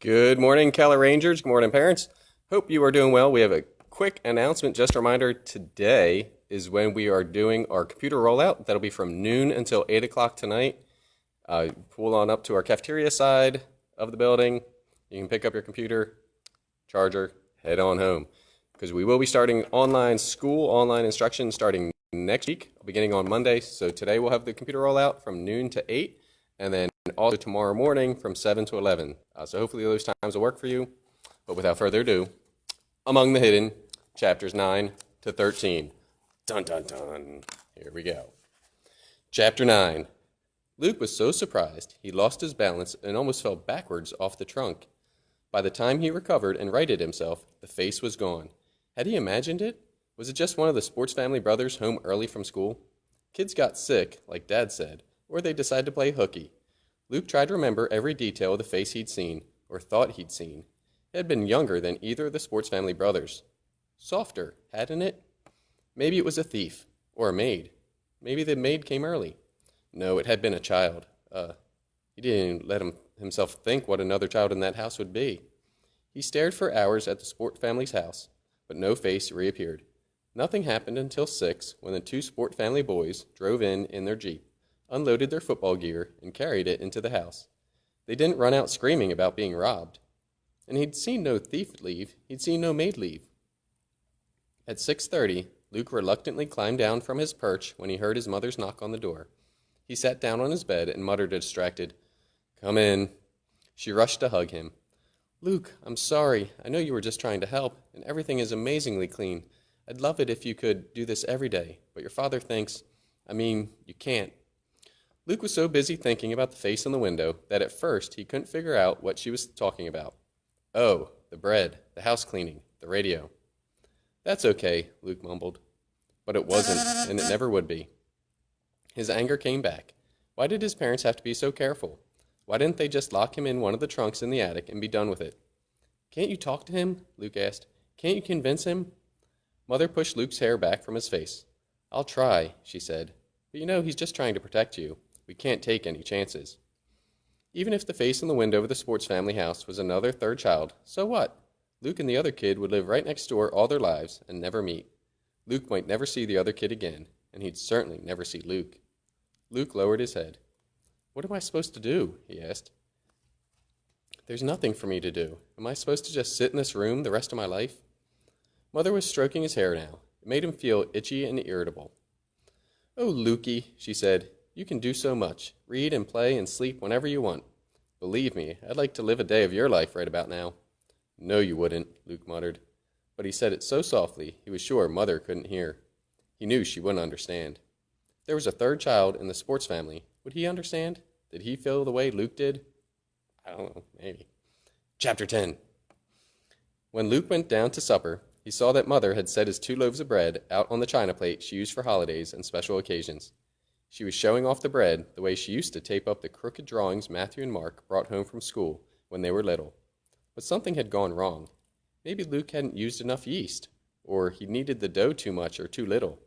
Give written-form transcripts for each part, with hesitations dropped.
Good morning, Keller Rangers. Good morning, parents. Hope you are doing well. We have a quick announcement. Just a reminder, today is when we are doing our computer rollout. That'll be from noon until 8 o'clock tonight. Pull on up to our cafeteria side of the building. You can pick up your computer, charger, head on home. Because we will be starting online instruction starting next week, beginning on Monday. So today we'll have the computer rollout from noon to 8. And then also tomorrow morning from 7 to 11. So hopefully those times will work for you. But without further ado, Among the Hidden, chapters 9 to 13. Dun, dun, dun. Here we go. Chapter 9. Luke was so surprised he lost his balance and almost fell backwards off the trunk. By the time he recovered and righted himself, the face was gone. Had he imagined it? Was it just one of the sports family brothers home early from school? Kids got sick, like Dad said, or they decided to play hooky. Luke tried to remember every detail of the face he'd seen, or thought he'd seen. It had been younger than either of the sports family brothers. Softer, hadn't it? Maybe it was a thief, or a maid. Maybe the maid came early. No, it had been a child. He didn't let himself think what another child in that house would be. He stared for hours at the sport family's house, but no face reappeared. Nothing happened until 6, when the two sport family boys drove in their Jeep, unloaded their football gear, and carried it into the house. They didn't run out screaming about being robbed. And he'd seen no thief leave. He'd seen no maid leave. At 6:30, Luke reluctantly climbed down from his perch when he heard his mother's knock on the door. He sat down on his bed and muttered a distracted, "Come in." She rushed to hug him. "Luke, I'm sorry. I know you were just trying to help, and everything is amazingly clean. I'd love it if you could do this every day, but your father thinks, you can't." Luke was so busy thinking about the face in the window that at first he couldn't figure out what she was talking about. Oh, the bread, the house cleaning, the radio. "That's okay," Luke mumbled. But it wasn't, and it never would be. His anger came back. Why did his parents have to be so careful? Why didn't they just lock him in one of the trunks in the attic and be done with it? "Can't you talk to him?" Luke asked. "Can't you convince him?" Mother pushed Luke's hair back from his face. "I'll try," she said. "But he's just trying to protect you. We can't take any chances." Even if the face in the window of the sports family house was another third child, so what? Luke and the other kid would live right next door all their lives and never meet. Luke might never see the other kid again, and he'd certainly never see Luke. Luke lowered his head. "What am I supposed to do?" he asked. "There's nothing for me to do. Am I supposed to just sit in this room the rest of my life?" Mother was stroking his hair now. It made him feel itchy and irritable. "Oh, Lukey," she said, "you can do so much. Read and play and sleep whenever you want. Believe me, I'd like to live a day of your life right about now." "No, you wouldn't," Luke muttered. But he said it so softly he was sure Mother couldn't hear. He knew she wouldn't understand. If there was a third child in the sports family, would he understand? Did he feel the way Luke did? I don't know, maybe. Chapter 10. When Luke went down to supper, he saw that Mother had set his 2 loaves of bread out on the china plate she used for holidays and special occasions. She was showing off the bread the way she used to tape up the crooked drawings Matthew and Mark brought home from school when they were little. But something had gone wrong. Maybe Luke hadn't used enough yeast, or he kneaded the dough too much or too little,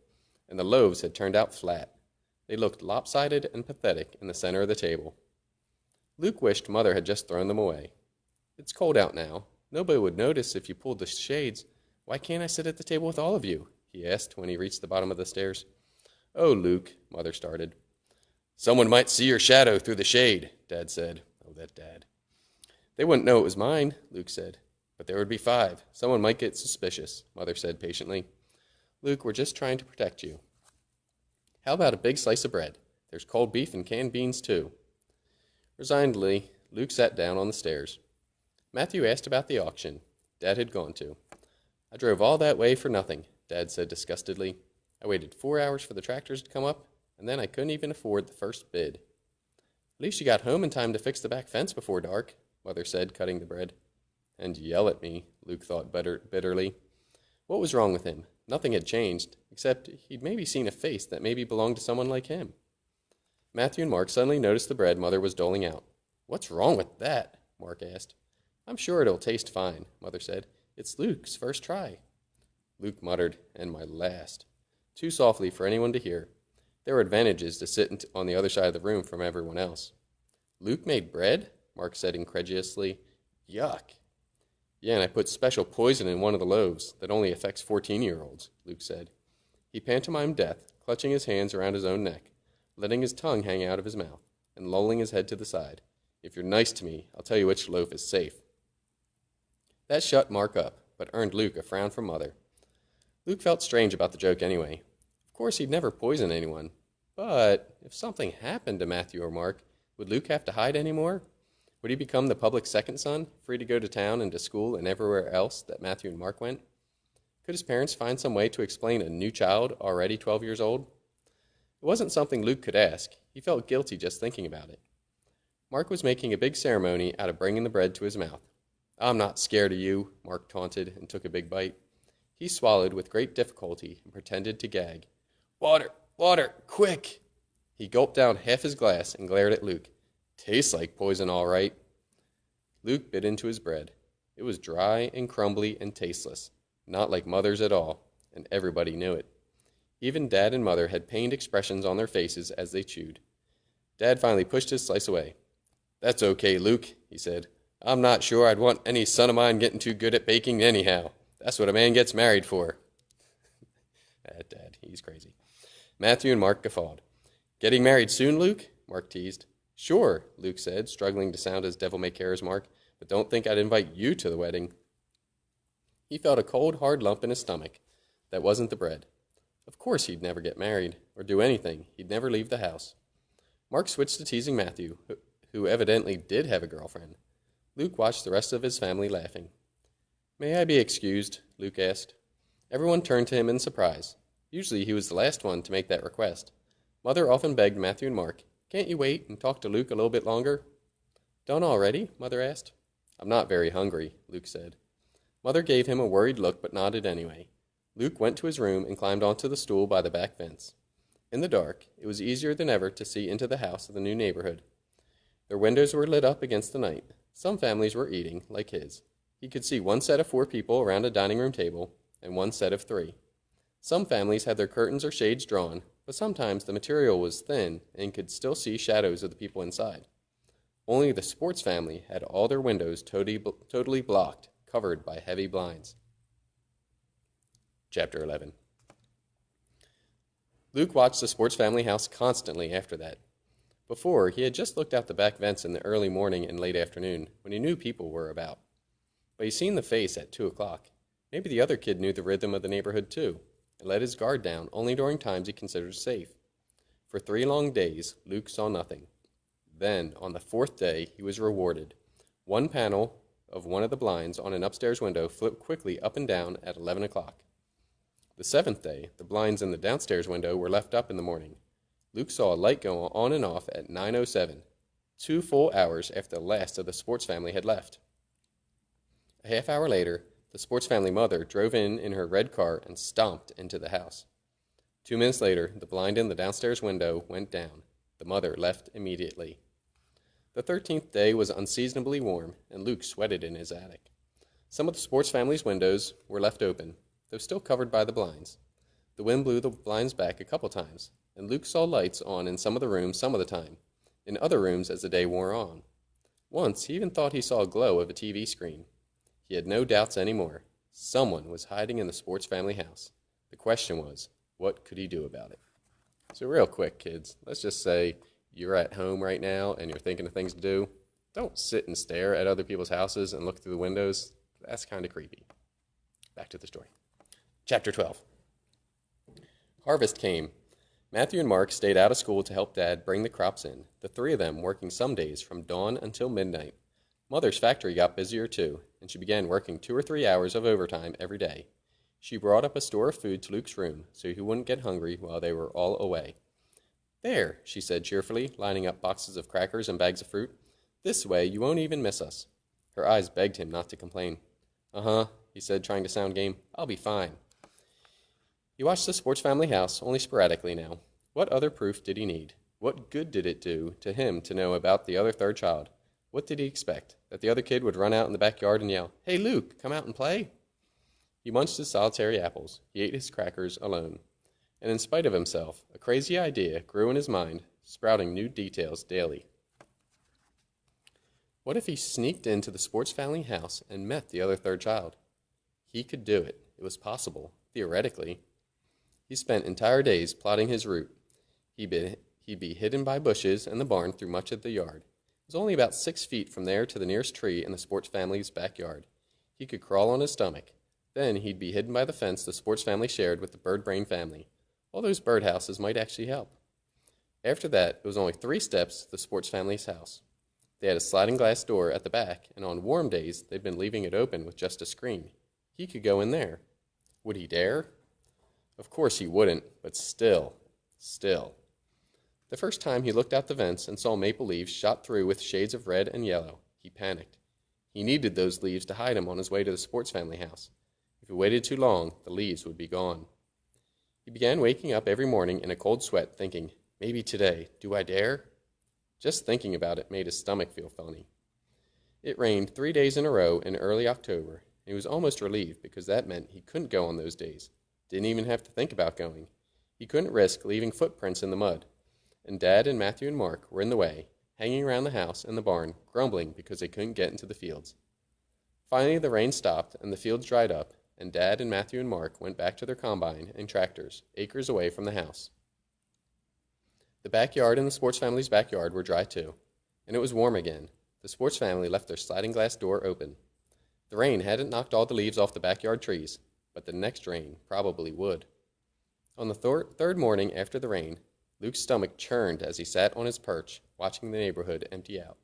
and the loaves had turned out flat. They looked lopsided and pathetic in the center of the table. Luke wished Mother had just thrown them away. "It's cold out now. Nobody would notice if you pulled the shades. Why can't I sit at the table with all of you?" he asked when he reached the bottom of the stairs. "Oh, Luke," Mother started. "Someone might see your shadow through the shade," Dad said. Oh, that Dad. "They wouldn't know it was mine," Luke said. "But there would be 5. Someone might get suspicious," Mother said patiently. "Luke, we're just trying to protect you." "How about a big slice of bread? There's cold beef and canned beans, too." Resignedly, Luke sat down on the stairs. Matthew asked about the auction Dad had gone to. "I drove all that way for nothing," Dad said disgustedly. "I waited 4 hours for the tractors to come up, and then I couldn't even afford the first bid." "At least you got home in time to fix the back fence before dark," Mother said, cutting the bread. "And yell at me," Luke thought bitterly. What was wrong with him? Nothing had changed, except he'd maybe seen a face that maybe belonged to someone like him. Matthew and Mark suddenly noticed the bread Mother was doling out. "What's wrong with that?" Mark asked. "I'm sure it'll taste fine," Mother said. "It's Luke's first try." Luke muttered, "And my last," too softly for anyone to hear. There were advantages to sit on the other side of the room from everyone else. "Luke made bread?" Mark said incredulously. Yuck. Yeah, and I put special poison in one of the loaves that only affects 14-year-olds, Luke said. He pantomimed death, clutching his hands around his own neck, letting his tongue hang out of his mouth, and lolling his head to the side. If you're nice to me, I'll tell you which loaf is safe. That shut Mark up, but earned Luke a frown from Mother. Luke felt strange about the joke anyway. Of course, he'd never poison anyone. But if something happened to Matthew or Mark, would Luke have to hide anymore? Would he become the public second son, free to go to town and to school and everywhere else that Matthew and Mark went? Could his parents find some way to explain a new child already 12 years old? It wasn't something Luke could ask. He felt guilty just thinking about it. Mark was making a big ceremony out of bringing the bread to his mouth. I'm not scared of you, Mark taunted and took a big bite. He swallowed with great difficulty and pretended to gag. Water, water, quick! He gulped down half his glass and glared at Luke. Tastes like poison, all right. Luke bit into his bread. It was dry and crumbly and tasteless, not like Mother's at all, and everybody knew it. Even Dad and Mother had pained expressions on their faces as they chewed. Dad finally pushed his slice away. That's okay, Luke, he said. I'm not sure I'd want any son of mine getting too good at baking anyhow. That's what a man gets married for. Dad, he's crazy. Matthew and Mark guffawed. Getting married soon, Luke? Mark teased. Sure, Luke said, struggling to sound as devil-may-care as Mark, but don't think I'd invite you to the wedding. He felt a cold, hard lump in his stomach. That wasn't the bread. Of course he'd never get married, or do anything. He'd never leave the house. Mark switched to teasing Matthew, who evidently did have a girlfriend. Luke watched the rest of his family laughing. May I be excused? Luke asked. Everyone turned to him in surprise. Usually he was the last one to make that request. Mother often begged Matthew and Mark, can't you wait and talk to Luke a little bit longer? Done already? Mother asked. I'm not very hungry, Luke said. Mother gave him a worried look but nodded anyway. Luke went to his room and climbed onto the stool by the back fence. In the dark, it was easier than ever to see into the house of the new neighborhood. Their windows were lit up against the night. Some families were eating, like his. He could see one set of 4 people around a dining room table and one set of 3. Some families had their curtains or shades drawn, but sometimes the material was thin and could still see shadows of the people inside. Only the sports family had all their windows totally blocked, covered by heavy blinds. Chapter 11. Luke watched the sports family house constantly after that. Before, he had just looked out the back vents in the early morning and late afternoon, when he knew people were about. But he'd seen the face at 2 o'clock. Maybe the other kid knew the rhythm of the neighborhood too, and let his guard down only during times he considered safe. For 3 long days, Luke saw nothing. Then, on the 4th day, he was rewarded. One panel of one of the blinds on an upstairs window flipped quickly up and down at 11 o'clock. The 7th day, the blinds in the downstairs window were left up in the morning. Luke saw a light go on and off at 9:07, 2 full hours after the last of the sports family had left. A half hour later, the sports family mother drove in her red car and stomped into the house. 2 minutes later, the blind in the downstairs window went down. The mother left immediately. The 13th day was unseasonably warm, and Luke sweated in his attic. Some of the sports family's windows were left open, though still covered by the blinds. The wind blew the blinds back a couple times, and Luke saw lights on in some of the rooms some of the time, in other rooms as the day wore on. Once, he even thought he saw a glow of a TV screen. He had no doubts anymore. Someone was hiding in the sports family house. The question was, what could he do about it? So real quick, kids, let's just say you're at home right now and you're thinking of things to do. Don't sit and stare at other people's houses and look through the windows. That's kind of creepy. Back to the story. Chapter 12. Harvest came. Matthew and Mark stayed out of school to help Dad bring the crops in, the 3 of them working some days from dawn until midnight. Mother's factory got busier too, and she began working 2 or 3 hours of overtime every day. She brought up a store of food to Luke's room so he wouldn't get hungry while they were all away. There, she said cheerfully, lining up boxes of crackers and bags of fruit. This way you won't even miss us. Her eyes begged him not to complain. Uh-huh, he said, trying to sound game. I'll be fine. He watched the sports family house only sporadically now. What other proof did he need? What good did it do to him to know about the other 3rd child? What did he expect? That the other kid would run out in the backyard and yell, Hey, Luke, come out and play? He munched his solitary apples. He ate his crackers alone. And in spite of himself, a crazy idea grew in his mind, sprouting new details daily. What if he sneaked into the sports family house and met the other third child? He could do it. It was possible, theoretically. He spent entire days plotting his route. He'd be hidden by bushes and the barn through much of the yard. It was only about 6 feet from there to the nearest tree in the sports family's backyard. He could crawl on his stomach. Then he'd be hidden by the fence the sports family shared with the bird brain family. All those birdhouses might actually help. After that, it was only 3 steps to the sports family's house. They had a sliding glass door at the back, and on warm days, they'd been leaving it open with just a screen. He could go in there. Would he dare? Of course he wouldn't, but still. The first time he looked out the vents and saw maple leaves shot through with shades of red and yellow, he panicked. He needed those leaves to hide him on his way to the sports family house. If he waited too long, the leaves would be gone. He began waking up every morning in a cold sweat, thinking, maybe today, do I dare? Just thinking about it made his stomach feel funny. It rained 3 days in a row in early October, and he was almost relieved because that meant he couldn't go on those days. Didn't even have to think about going. He couldn't risk leaving footprints in the mud. And Dad and Matthew and Mark were in the way, hanging around the house and the barn, grumbling because they couldn't get into the fields. Finally, the rain stopped and the fields dried up, and Dad and Matthew and Mark went back to their combine and tractors, acres away from the house. The backyard and the sports family's backyard were dry too, and it was warm again. The sports family left their sliding glass door open. The rain hadn't knocked all the leaves off the backyard trees, but the next rain probably would. On the third morning after the rain, Luke's stomach churned as he sat on his perch, watching the neighborhood empty out.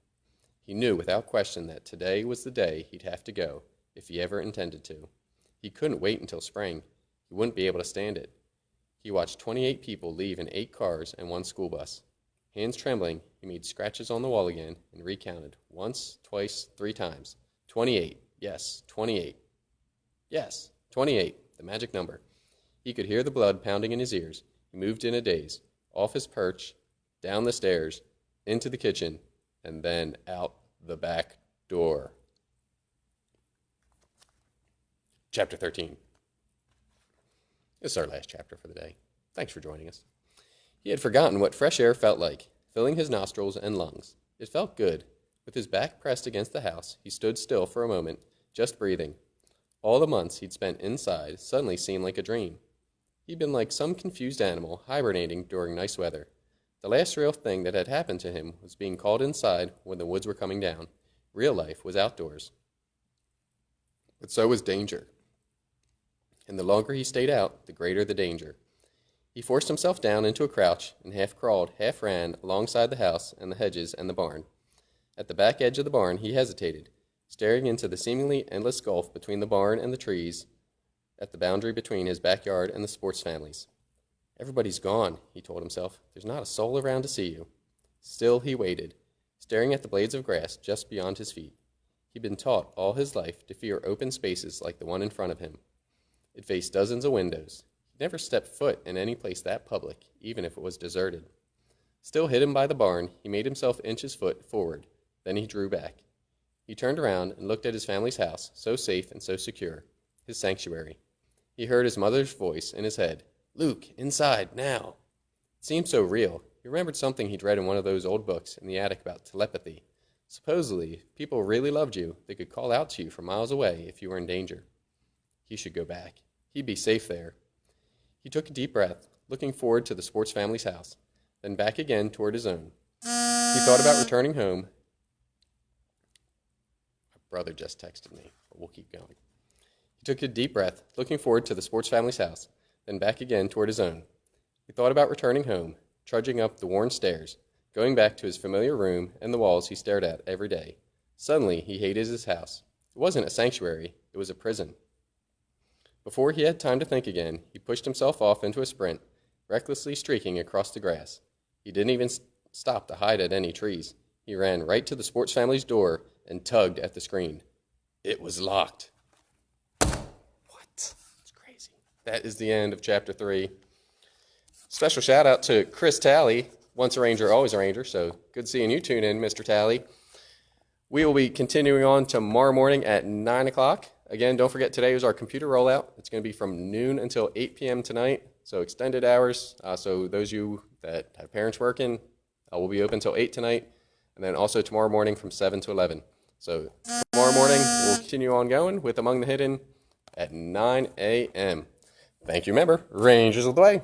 He knew without question that today was the day he'd have to go, if he ever intended to. He couldn't wait until spring. He wouldn't be able to stand it. He watched 28 people leave in 8 cars and 1 school bus. Hands trembling, he made scratches on the wall again and recounted once, twice, 3 times. 28. Yes, 28. Yes, 28, the magic number. He could hear the blood pounding in his ears. He moved in a daze, off his perch, down the stairs, into the kitchen, and then out the back door. Chapter 13. This is our last chapter for the day. Thanks for joining us. He had forgotten what fresh air felt like, filling his nostrils and lungs. It felt good. With his back pressed against the house, he stood still for a moment, just breathing. All the months he'd spent inside suddenly seemed like a dream. He'd been like some confused animal hibernating during nice weather. The last real thing that had happened to him was being called inside when the woods were coming down. Real life was outdoors. But so was danger. And the longer he stayed out, the greater the danger. He forced himself down into a crouch and half crawled, half ran alongside the house and the hedges and the barn. At the back edge of the barn, he hesitated, staring into the seemingly endless gulf between the barn and the trees at the boundary between his backyard and the sports family's. Everybody's gone, he told himself. There's not a soul around to see you. Still he waited, staring at the blades of grass just beyond his feet. He'd been taught all his life to fear open spaces like the one in front of him. It faced dozens of windows. He'd never stepped foot in any place that public, even if it was deserted. Still hidden by the barn, he made himself inch his foot forward. Then he drew back. He turned around and looked at his family's house, so safe and so secure, his sanctuary. He heard his mother's voice in his head. Luke, inside, now. It seemed so real. He remembered something he'd read in one of those old books in the attic about telepathy. Supposedly, if people really loved you, they could call out to you from miles away if you were in danger. He should go back. He'd be safe there. He took a deep breath, looking forward to the sports family's house, then back again toward his own. He thought about returning home. My brother just texted me, but we'll keep going. He took a deep breath, looking forward to the sports family's house, then back again toward his own. He thought about returning home, trudging up the worn stairs, going back to his familiar room and the walls he stared at every day. Suddenly, he hated his house. It wasn't a sanctuary, it was a prison. Before he had time to think again, he pushed himself off into a sprint, recklessly streaking across the grass. He didn't even stop to hide at any trees. He ran right to the sports family's door and tugged at the screen. It was locked. What? It's crazy. That is the end of Chapter 3. Special shout out to Chris Talley, once a Ranger, always a Ranger, so good seeing you tune in, Mr. Talley. We will be continuing on tomorrow morning at 9 o'clock. Again, don't forget, today is our computer rollout. It's going to be from noon until 8 p.m. tonight, so extended hours. So those of you that have parents working, we'll be open until 8 tonight, and then also tomorrow morning from 7 to 11. So tomorrow morning, we'll continue on going with Among the Hidden at 9 a.m. Thank you. Remember, Rangers of the way.